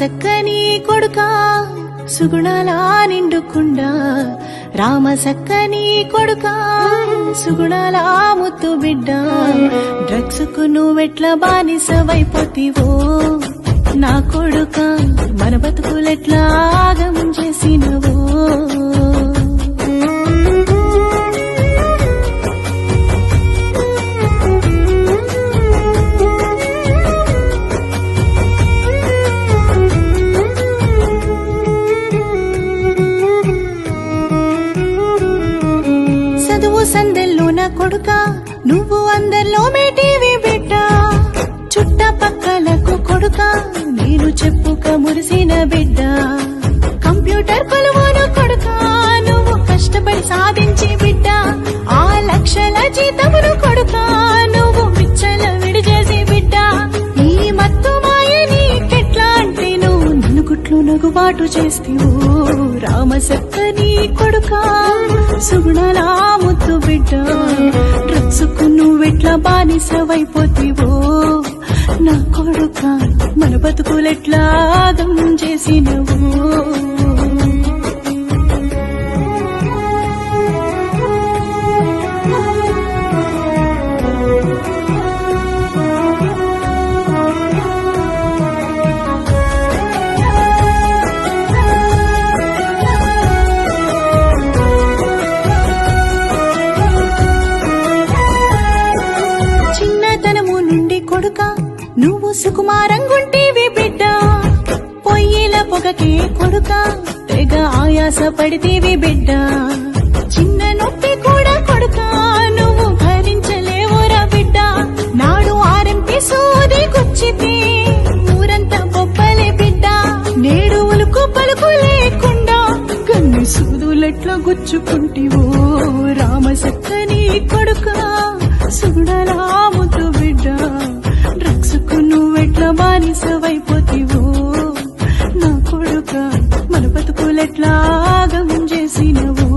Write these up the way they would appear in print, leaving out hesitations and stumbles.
సక్కని కొడుకా సుగుణాల నిండుకుండా రామ సక్కని కొడుకా సుగుణాల ముద్దు బిడ్డ డ్రగ్స్ కు నువ్వెట్లా బానిసవైపోతివో నా కొడుక మన బతుకులెట్లా ఆగం చేసినవో సందెల్లో నా కొడుక నువ్వు అందరిలో మేటీవి బిడ్డ చుట్టపక్కలకు కొడుక నేను చెప్పుక మురిసిన బిడ్డ కంప్యూటర్ కొలువును కొడుక నువ్వు కష్టపడి సాధించి బిడ్డ ఆ లక్షల జీతమును కొడుక నువ్వు విచ్చల విడిచేసి బిడ్డ ఈ మత్తు మాయ నీకెట్లా అంటే నువ్వు నన్ను గుట్లు నగుబాటు చేస్తీవు రామ సక్కని కొడుక సుగుణాల ముద్దు బిడ్డ డ్రగ్స్ కు నువ్వెట్లా బానిసవైపోతివో నా కొడుక మన బతుకులెట్లా ఆగం చేసినవో నువ్వు సుకుమారంగుంటేవి బిడ్డ పొయ్యిల పొగకే కొడుక తెగ ఆయాస పడితేవి బిడ్డ చిన్న నొప్పి కూడా కొడుక నువ్వు భరించలేవురా బిడ్డ నాడు ఆర్ఎంపీ సోది గుచ్చితే ఊరంతా బొబ్బలే బిడ్డ నేడు ఉలుకు పలుకు లేకుండా కన్ను సూదులెట్లా గుచ్చుకుంటివో రామ సక్కని కొడుక సుగుణాల ముద్దు బిడ్డ డ్రగ్స్ కు నువ్వెట్లా బానిసవైపోతివో నా కొడుక మన బతుకులెట్లా ఆగం చేసినవో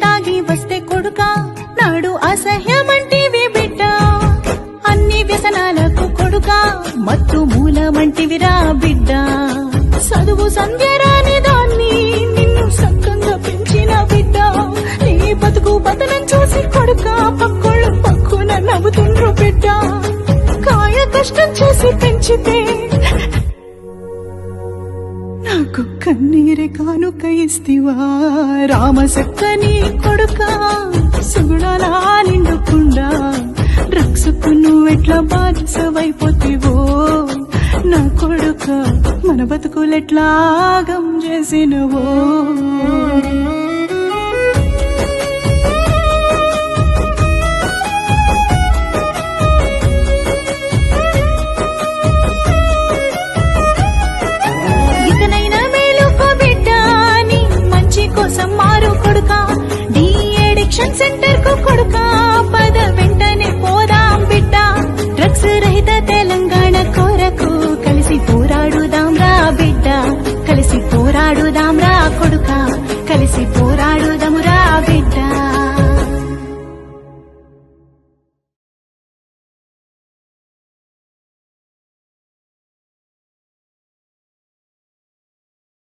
తాగి వస్తే కొడుక నాడు అసహ్యమంటివి బిడ్డ అన్ని వ్యసనాలకు కొడుక మత్తు మూలమంటివిరా బిడ్డ చదువు సంధ్యరాని దాన్ని నిన్ను సక్కంగా పెంచిన బిడ్డ నీ బతుకు బతనం చూసి కొడుక పక్కోళ్ళు పక్కున నవ్వుతుండ్రు బిడ్డ కాయ కష్టం చేసి పెంచితే నాకు కన్నీరే కానుక ఇస్తివా రామ సక్కని కొడుక సుగుణాల నిండుకుండా డ్రగ్స్ కు నువ్వెట్లా బానిసవైపోతివో నా కొడుక మన బతుకులెట్లా ఆగం చేసినవో కోసం మారు కొడుక డి అడిక్షన్ సెంటర్ కు కొడుక